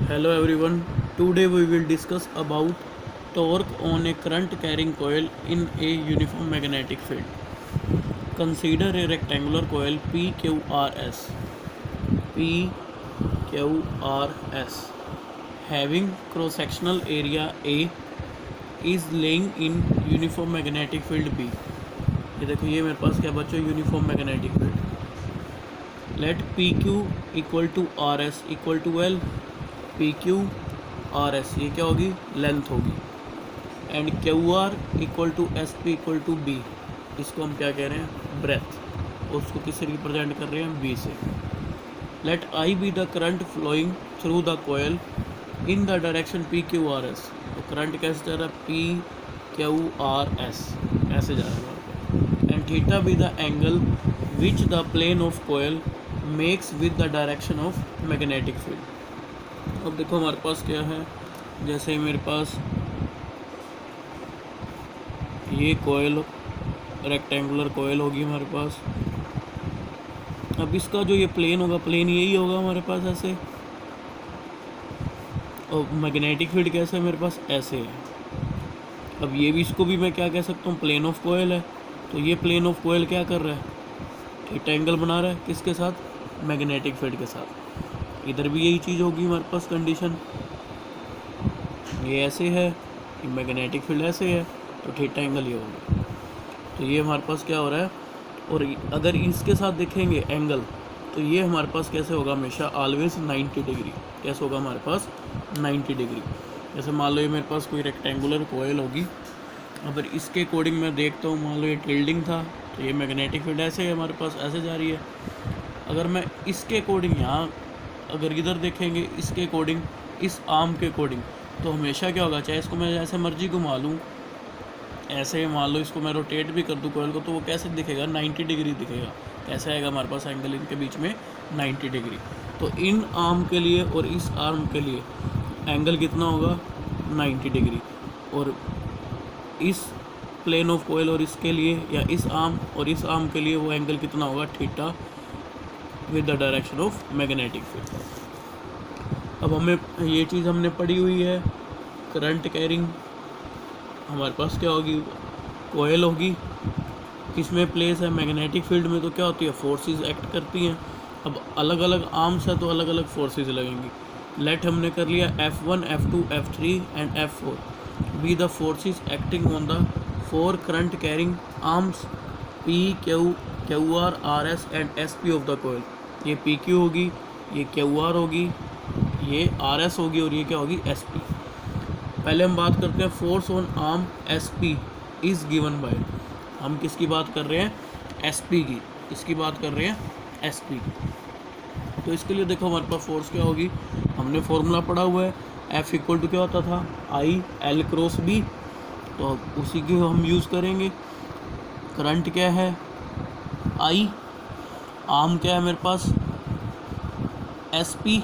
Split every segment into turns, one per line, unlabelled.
Hello everyone. Today we will discuss about torque on a current carrying coil in a uniform magnetic field. Consider a rectangular coil PQRS. PQRS having cross-sectional area A is laying in uniform magnetic field B. ये देखो ये मेरे पास क्या बच्चों uniform magnetic field. Let P Q equal to R S equal to L. P Q R S ये क्या होगी, लेंथ होगी. And Q R equal to S P equal to B. इसको हम क्या कह रहे हैं, ब्रेथ. उसको किससे रिप्रेजेंट कर रहे हैं, बी से. Let I be the current flowing through the coil in the direction P Q R S. तो करंट कैसे जा रहा है, पी क्यू आर एस ऐसे जा रहा है. And theta be the angle which the plane of coil makes with the direction of magnetic field. अब देखो हमारे पास क्या है, जैसे मेरे पास ये कोयल रेक्टेंगुलर कोयल होगी हमारे पास. अब इसका जो ये प्लेन होगा, प्लेन यही होगा हमारे पास ऐसे. और मैग्नेटिक फील्ड कैसे है मेरे पास, ऐसे है. अब ये भी, इसको भी मैं क्या कह सकता हूँ, प्लेन ऑफ कोयल है. तो ये प्लेन ऑफ कोयल क्या कर रहा है, थीटा एंगल बना रहा है किसके साथ, मैग्नेटिक फील्ड के साथ. इधर भी यही चीज़ होगी हमारे पास कंडीशन. ये ऐसे है, ये मैग्नेटिक फील्ड ऐसे है, तो थीटा एंगल ये होगा. तो ये हमारे पास क्या हो रहा है. और अगर इसके साथ देखेंगे एंगल, तो ये हमारे पास कैसे होगा, हमेशा ऑलवेज 90 डिग्री. कैसे होगा हमारे पास, 90 डिग्री. जैसे मान लो ये मेरे पास कोई रेक्टेंगुलर कोयल होगी. अगर इसके अकॉर्डिंग मैं देखता हूँ, मान लो ये टिल्डिंग था, तो ये मैग्नेटिक फील्ड ऐसे है हमारे पास, ऐसे जा रही है. अगर मैं इसके अकॉर्डिंग यहाँ अगर इधर देखेंगे, इसके अकॉर्डिंग, इस आर्म के अकॉर्डिंग, तो हमेशा क्या होगा, चाहे इसको मैं जैसे मर्जी घुमा लूँ, ऐसे मान लो इसको मैं रोटेट भी कर दूँ कोयल को, तो वो कैसे दिखेगा, 90 डिग्री दिखेगा. कैसे आएगा हमारे पास एंगल इनके बीच में, 90 डिग्री. तो इन आर्म के लिए और इस आर्म के लिए एंगल कितना होगा, 90 डिग्री. और इस प्लेन ऑफ कोयल और इसके लिए, या इस आर्म और इस आर्म के लिए वो एंगल कितना होगा, theta with the direction of magnetic field. अब हमें ये चीज़ हमने पढ़ी हुई है. करंट कैरिंग हमारे पास क्या होगी, कोयल होगी, किसमें प्लेस है, मैग्नेटिक फील्ड में. तो क्या होती है, फोर्सेस एक्ट करती हैं. अब अलग अलग आर्म्स है तो अलग अलग फोर्सेस लगेंगी. लेट हमने कर लिया F1 F2 F3 and F4 be the forces acting on the 4 current carrying arms P Q QR RS and SP of the coil. ये PQ होगी, ये QR होगी, ये RS होगी, और ये क्या होगी, SP. पहले हम बात करते हैं force on arm SP is given by. हम किसकी बात कर रहे हैं, SP की. इसकी बात कर रहे हैं SP की. तो इसके लिए देखो हमारे पास फोर्स क्या होगी, हमने फॉर्मूला पढ़ा हुआ है. F इक्वल टू क्या होता था, I L क्रॉस B. तो उसी की हम यूज़ करेंगे. करंट क्या है, I. आर्म क्या है मेरे पास, SP.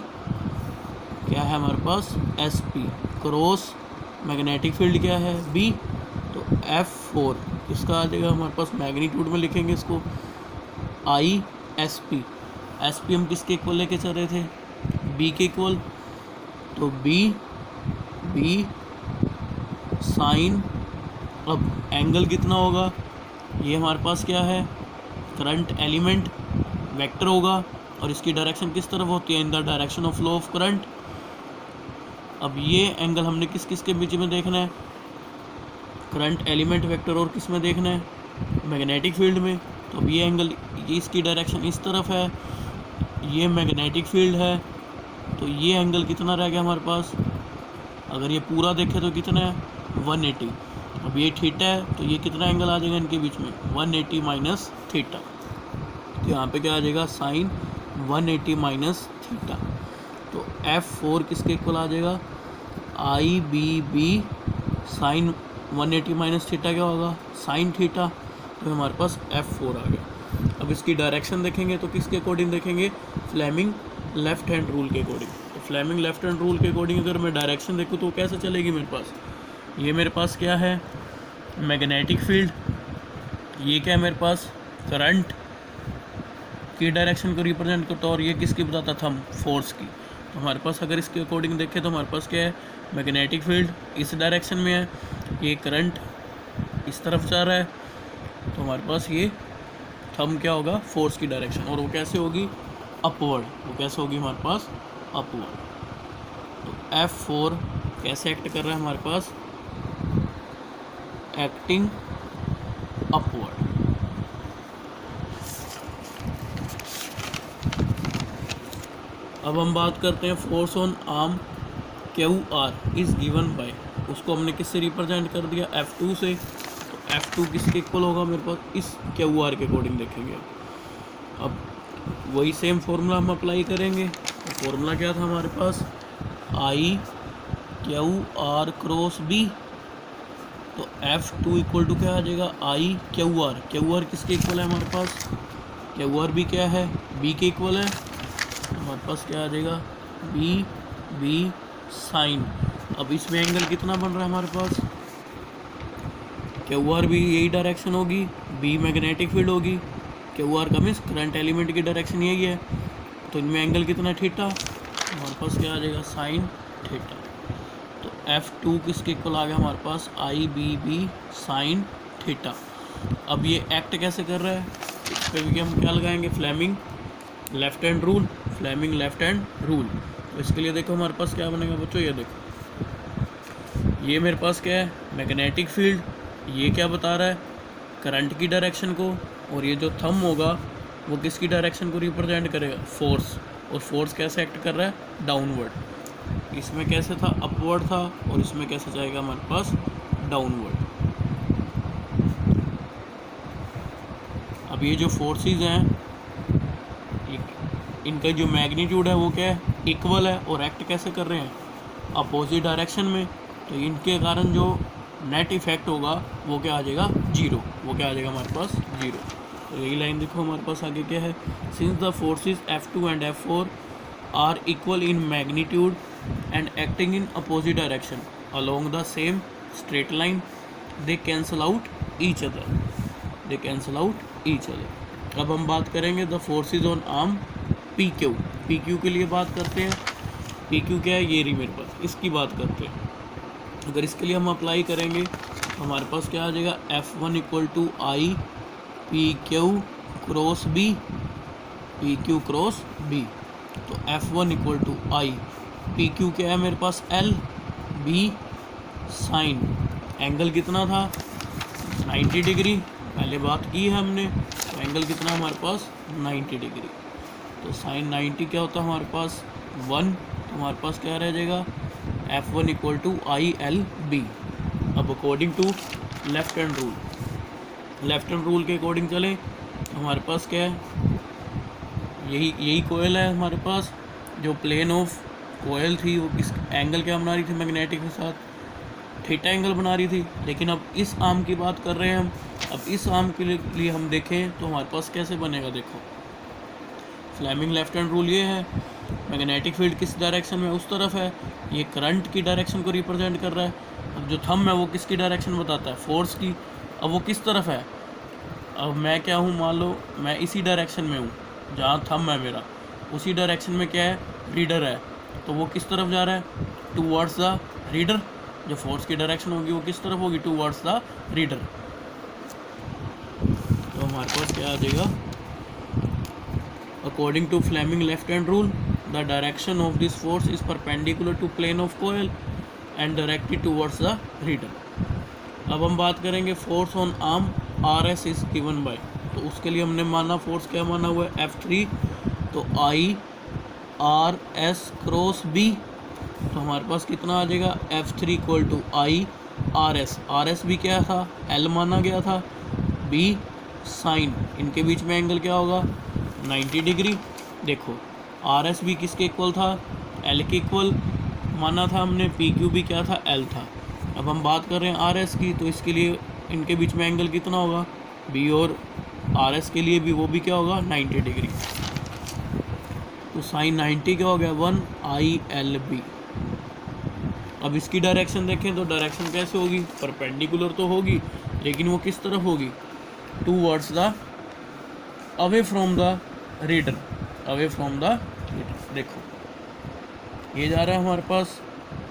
क्या है हमारे पास, SP. क्रॉस मैग्नेटिक फील्ड क्या है, B. तो F4 इसका आ जाएगा हमारे पास, मैग्नीट्यूड में लिखेंगे इसको, I SP. SP हम किसके इक्वल लेके चल रहे थे, B के इक्वल. तो B साइन. अब एंगल कितना होगा, ये हमारे पास क्या है, करंट एलिमेंट वेक्टर होगा, और इसकी डायरेक्शन किस तरफ होती है, इन the direction of flow of current. अब ये एंगल हमने किस किस के बीच में देखना है, करंट एलिमेंट वेक्टर और किस में देखना है, मैग्नेटिक फील्ड में. तो अब ये एंगल, ये इसकी डायरेक्शन इस तरफ है, ये मैग्नेटिक फील्ड है. तो ये एंगल कितना रह गया हमारे पास, अगर ये पूरा देखें तो कितना है, 180. अब ये थीटा है, तो ये कितना एंगल आ जाएगा इनके बीच में, 180 माइनस थीटा. तो यहाँ पे क्या आ जाएगा, साइन 180 माइनस थीटा. तो F4 किसके इक्वल आ जाएगा, IBB साइन 180 माइनस थीटा क्या होगा, साइन थीटा. तो हमारे पास F4 आ गया. अब इसकी डायरेक्शन देखेंगे तो किसके अकॉर्डिंग देखेंगे, फ्लेमिंग लेफ्ट हैंड रूल के अकॉर्डिंग. तो फ्लेमिंग लेफ्ट हैंड रूल के अकॉर्डिंग अगर मैं डायरेक्शन देखूँ तो कैसे चलेगी मेरे पास, ये मेरे पास क्या है, मैग्नेटिक फील्ड. ये क्या है मेरे पास, करंट की डायरेक्शन को रिप्रेजेंट करता है, और ये किसकी बताता था हम, फोर्स की. तो हमारे पास अगर इसके अकॉर्डिंग देखें तो हमारे पास क्या है, मैग्नेटिक फील्ड इस डायरेक्शन में है, ये करंट इस तरफ जा रहा है, तो हमारे पास ये थंब क्या होगा, फोर्स की डायरेक्शन, और वो कैसे होगी, अपवर्ड। वो कैसे होगी हमारे पास, अपवर्ड। तो F4 कैसे एक्ट कर रहा है हमारे पास, एक्टिंग अपवर्ड। अब हम बात करते हैं force on arm QR is given by, उसको हमने किससे रिप्रेजेंट कर दिया, F2 से। तो F2 किसके इक्वल होगा मेरे पास, इस QR के अकॉर्डिंग देखेंगे। अब वही सेम फॉर्मूला हम अप्लाई करेंगे। तो फॉर्मूला क्या था हमारे पास, IQR क्रॉस B। तो F2 इक्वल टू क्या आ जाएगा, IQR। QR किसके इक्वल है हमारे पास, QR भी क्या है, B के इक्वल है। हमारे पास क्या आ जाएगा, B साइन। अब इसमें एंगल कितना बन रहा है हमारे पास, QR भी यही डायरेक्शन होगी, B मैग्नेटिक फील्ड होगी, QR का मीन्स करंट एलिमेंट की डायरेक्शन यही है, तो इनमें एंगल कितना, थीटा। हमारे पास क्या आ जाएगा, साइन थीटा। तो F2 किसके इक्वल आ गया हमारे पास, IBB साइन थीटा। अब ये एक्ट कैसे कर रहा है, इस पर भी हम क्या लगाएंगे, Fleming left hand rule, Fleming left hand rule. तो इसके लिए देखो हमारे पास क्या बनेगा बच्चों, ये देखो, ये मेरे पास क्या है, मैग्नेटिक फील्ड, ये क्या बता रहा है, करंट की डायरेक्शन को, और ये जो थंब होगा वो किसकी डायरेक्शन को रिप्रेजेंट करेगा, फोर्स। और फोर्स कैसे एक्ट कर रहा है, डाउनवर्ड। इसमें कैसे था, अपवर्ड था, और इसमें कैसे जाएगा हमारे पास, डाउनवर्ड। अब ये जो फोर्सेस हैं, इनका जो मैग्नीट्यूड है वो क्या है, इक्वल है, और एक्ट कैसे कर रहे हैं, अपोजिट डायरेक्शन में। तो इनके कारण जो नेट इफेक्ट होगा वो क्या आ जाएगा, जीरो। वो क्या आ जाएगा हमारे पास, जीरो। तो यही लाइन देखो हमारे पास आगे क्या है, since the forces F2 and F4 are equal in magnitude and acting in opposite direction along the same straight line, they cancel out each other, they cancel out each other. अब हम बात करेंगे the forces on arm PQ के लिए बात करते हैं। PQ क्या है, ये रही मेरे पास, इसकी बात करते हैं। अगर इसके लिए हम अप्लाई करेंगे तो हमारे पास क्या आ जाएगा, F1 equal to IPQ cross B, PQ cross B। तो F1 इक्वल टू IPQ क्या है मेरे पास, LB साइन। एंगल कितना था, 90 डिग्री, पहले बात की है हमने। तो एंगल कितना हमारे पास, 90 डिग्री। तो साइन 90 क्या होता है हमारे पास, 1। तो हमारे पास क्या रह जाएगा, F1 इक्वल टू ILB। अब according to left hand rule, left hand rule के अकॉर्डिंग चले तो हमारे पास क्या है, यही कोयल है हमारे पास। जो प्लेन ऑफ कोयल थी वो किस एंगल क्या बना रही थी, मैग्नेटिक के साथ थीटा एंगल बना रही थी। लेकिन अब इस आर्म की बात कर रहे हैं हम। अब इस आर्म के लिए हम देखें तो हमारे पास कैसे बनेगा, देखो फ्लेमिंग लेफ्ट हैंड रूल ये है, मैग्नेटिक फील्ड किस डायरेक्शन में, उस तरफ है, ये करंट की डायरेक्शन को रिप्रेजेंट कर रहा है। अब जो थंब है वो किसकी डायरेक्शन बताता है, फोर्स की। अब वो किस तरफ है, अब मैं क्या हूँ, मान लो मैं इसी डायरेक्शन में हूँ जहाँ थंब है मेरा, उसी डायरेक्शन में क्या है, रीडर है। तो वो किस तरफ जा रहा है, टूवर्ड्स द रीडर। जो फोर्स की डायरेक्शन होगी वो किस तरफ होगी, टूवर्ड्स द रीडर। तो हमारे पास क्या आ जाएगा, according to Fleming left hand rule, the direction of this force is perpendicular to plane of coil and directed towards the reader। अब हम बात करेंगे force on arm RS is given by, तो उसके लिए हमने माना फोर्स क्या माना हुआ है, F3। तो IRS क्रॉस B। तो हमारे पास कितना आ जाएगा, F3 equal to IRS। RS भी क्या था, L माना गया था, B साइन। इनके बीच में एंगल क्या होगा, 90 डिग्री। देखो RS भी किसके इक्वल था, L के इक्वल माना था हमने, PQ भी क्या था, L था। अब हम बात कर रहे हैं RS की, तो इसके लिए इनके बीच में एंगल कितना होगा, B, और RS के लिए भी वो भी क्या होगा, 90 डिग्री। तो साइन 90 क्या हो गया, 1ILB। अब इसकी डायरेक्शन देखें तो डायरेक्शन कैसे होगी, परपेंडिकुलर तो होगी, लेकिन वो किस तरफ होगी, towards the, away from the reader, away from the reader. देखो ये जा रहा है हमारे पास,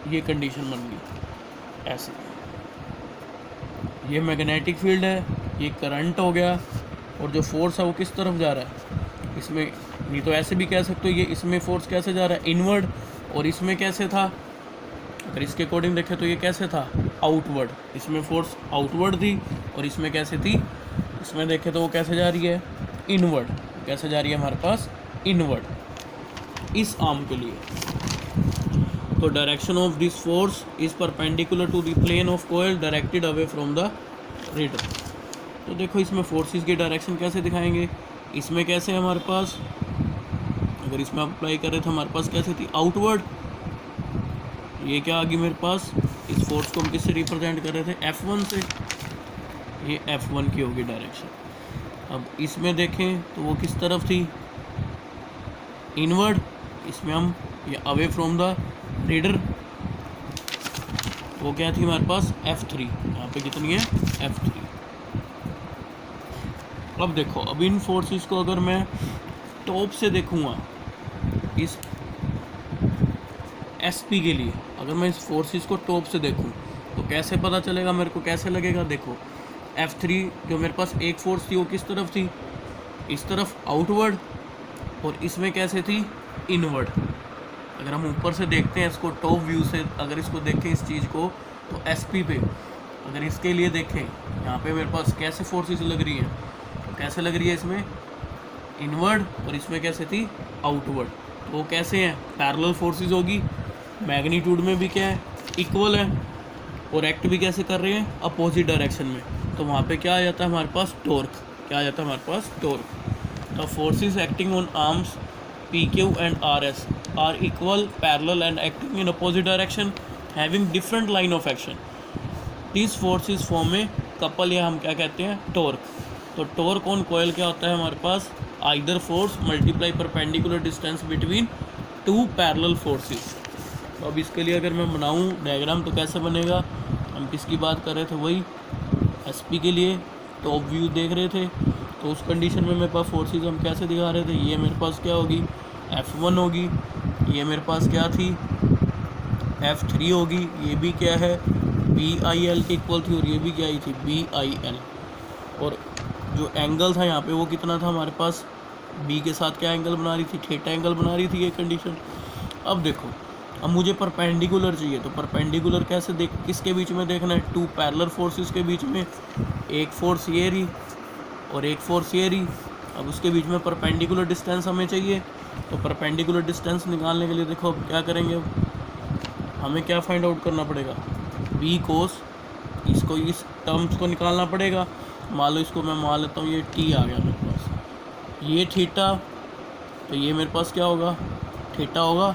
ये कंडीशन बन गई ऐसे। ये मैग्नेटिक फील्ड है, ये करंट हो गया, और जो फोर्स है वो किस तरफ जा रहा है इसमें, नहीं तो ऐसे भी कह सकते हो ये इसमें फोर्स कैसे जा रहा है इनवर्ड, और इसमें कैसे था, अगर इसके अकॉर्डिंग देखें तो ये कैसे था आउटवर्ड, इसमें फोर्स आउटवर्ड थी और इसमें कैसे थी, इसमें देखें तो वो कैसे जा रही है इनवर्ड, कैसे जा रही है हमारे पास इनवर्ड इस आर्म के लिए। तो direction of this force is perpendicular to the plane of coil directed away from the reader. तो देखो इसमें फोर्सेस की डायरेक्शन कैसे दिखाएंगे, इसमें कैसे है हमारे पास, अगर इसमें अप्लाई करें तो हमारे पास कैसे थी आउटवर्ड, ये क्या आ गई मेरे पास, इस फोर्स को हम किससे रिप्रेजेंट कर रहे थे F1 से, ये F1 की होगी डायरेक्शन। अब इसमें देखें तो वो किस तरफ थी इनवर्ड, इसमें हम ये अवे फ्रॉम द रीडर, वो क्या थी हमारे पास F3, यहाँ पे कितनी है F3। अब देखो अब इन फोर्सेस को अगर मैं टॉप से देखूँगा इस SP के लिए, अगर मैं इस फोर्सेस को टॉप से देखूँ तो कैसे पता चलेगा मेरे को, कैसे लगेगा, देखो F3 जो मेरे पास एक फोर्स थी वो किस तरफ थी, इस तरफ आउटवर्ड, और इसमें कैसे थी इनवर्ड। अगर हम ऊपर से देखते हैं इसको टॉप व्यू से, अगर इसको देखें इस चीज़ को तो SP पे अगर इसके लिए देखें यहाँ पे मेरे पास कैसे फोर्सेस लग रही हैं, तो कैसे लग रही है इसमें इनवर्ड, और इसमें कैसे थी आउटवर्ड। तो वो कैसे हैं पैरेलल फोर्सेस होगी, मैग्नीट्यूड में भी क्या है इक्वल है, और एक्ट भी कैसे कर रहे हैं अपोजिट डायरेक्शन में। तो वहाँ पे क्या आ जाता है हमारे पास टॉर्क, क्या आ जाता है हमारे पास torque. The forces acting on arms PQ and RS are equal, parallel and acting in opposite direction, having different line of action. These forces form a couple, या हम क्या कहते हैं टॉर्क। तो टॉर्क ऑन कॉइल क्या होता है हमारे पास, either force multiply perpendicular distance between two parallel forces. तो अब इसके लिए अगर मैं बनाऊं डायग्राम तो कैसे बनेगा, हम किसकी बात कर रहे थे, वही SP के लिए टॉप व्यू देख रहे थे, तो उस कंडीशन में मेरे पास फोर्सेस हम कैसे दिखा रहे थे, ये मेरे पास क्या होगी F1 होगी, ये मेरे पास क्या थी F3 होगी, ये भी क्या है BIL के इक्वल थी, और ये भी क्या ही थी BIL, और जो एंगल था यहाँ पे वो कितना था हमारे पास, B के साथ क्या एंगल बना रही थी, थीटा एंगल बना रही थी ये कंडीशन। अब देखो अब मुझे परपेंडिकुलर चाहिए, तो परपेंडिकुलर कैसे देख, किसके बीच में देखना है, टू पैरेलल फोर्सेस के बीच में, एक फोर्स ये रही और एक फोर्स ये रही। अब उसके बीच में परपेंडिकुलर डिस्टेंस हमें चाहिए, तो परपेंडिकुलर डिस्टेंस निकालने के लिए देखो अब क्या करेंगे, हमें क्या फाइंड आउट करना पड़ेगा, B कोस, इसको इस टर्म्स को निकालना पड़ेगा। मान लो इसको मैं मान लेता हूँ ये T आ गया मेरे पास, ये थीटा, तो ये मेरे पास क्या होगा थीटा होगा,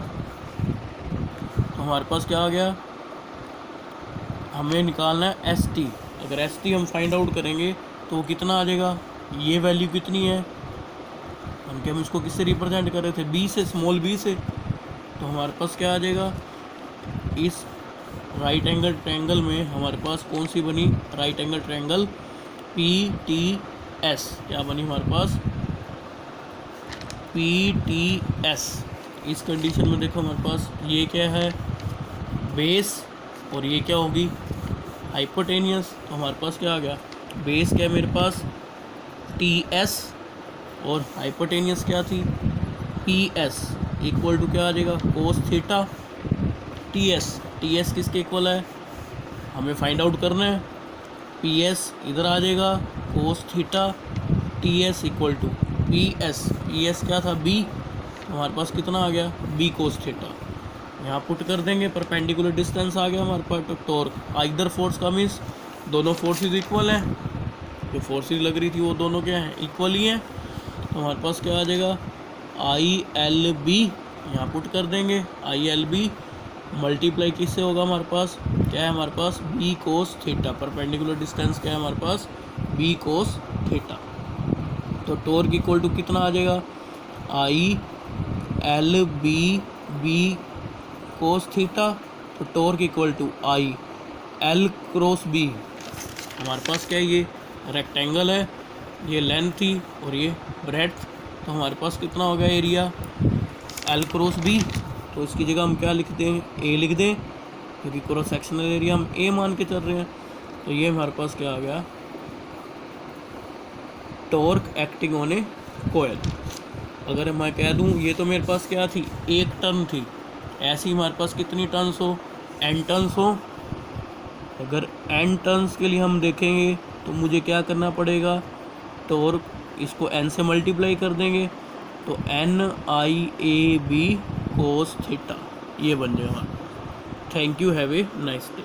तो हमारे पास क्या आ गया, हमें निकालना है ST। अगर ST हम फाइंड आउट करेंगे तो वो कितना आ जाएगा, ये वैल्यू कितनी है, हम इसको किससे रिप्रेजेंट कर रहे थे B से, स्मॉल b से, तो हमारे पास क्या आ जाएगा, इस राइट एंगल ट्रायंगल में हमारे पास कौन सी बनी, राइट एंगल ट्रायंगल PTS, क्या बनी हमारे पास PTS। इस कंडीशन में देखो हमारे पास ये क्या है बेस, और ये क्या होगी हाइपोटेनियस, तो हमारे पास क्या आ गया, बेस क्या है मेरे पास TS, और हाइपोटेनियस क्या थी PS, इक्वल टू क्या आ जाएगा कोस थीटा TS किसके इक्वल है, हमें फाइंड आउट करना है, PS इधर आ जाएगा cos theta, TS equal to PS क्या था B, हमारे पास कितना आ गया B कोस थीटा, यहाँ पुट कर देंगे, परपेंडिकुलर डिस्टेंस आ गया हमारे पास, तो टॉर्क आइदर फोर्स का मीन्स दोनों फोर्सेस इक्वल हैं, जो फोर्सेस लग रही थी वो दोनों क्या हैं इक्वल ही हैं, तो हमारे पास क्या आ जाएगा ILB, यहाँ पुट कर देंगे ILB मल्टीप्लाई किससे होगा हमारे पास, क्या है हमारे पास B cos theta, perpendicular distance क्या है हमारे पास B कोस थीटा। तो टॉर्क इक्वल टू कितना आ जाएगा ILB B कोस थीटा, तो torque equal to IL cross B। हमारे पास क्या है ये रेक्टेंगल है, ये लेंथ थी और ये ब्रेड्थ, तो हमारे पास कितना हो गया एरिया L क्रॉस B, तो इसकी जगह हम क्या लिख दें, ए लिख दें, क्योंकि क्रॉस सेक्शनल एरिया हम ए मान के चल रहे हैं। तो ये हमारे पास क्या आ गया, टॉर्क एक्टिंग ऑन ए कोयल। अगर मैं कह दूं ये तो मेरे पास क्या थी, 1 टन थी, ऐसी हमारे पास कितनी टन्स हो, n टन्स हो। अगर n टन्स के लिए हम देखेंगे तो मुझे क्या करना पड़ेगा, टॉर्क इसको n से मल्टीप्लाई कर देंगे तो NIAB cos थीटा ये बन जाएगा। Thank you, have a nice day.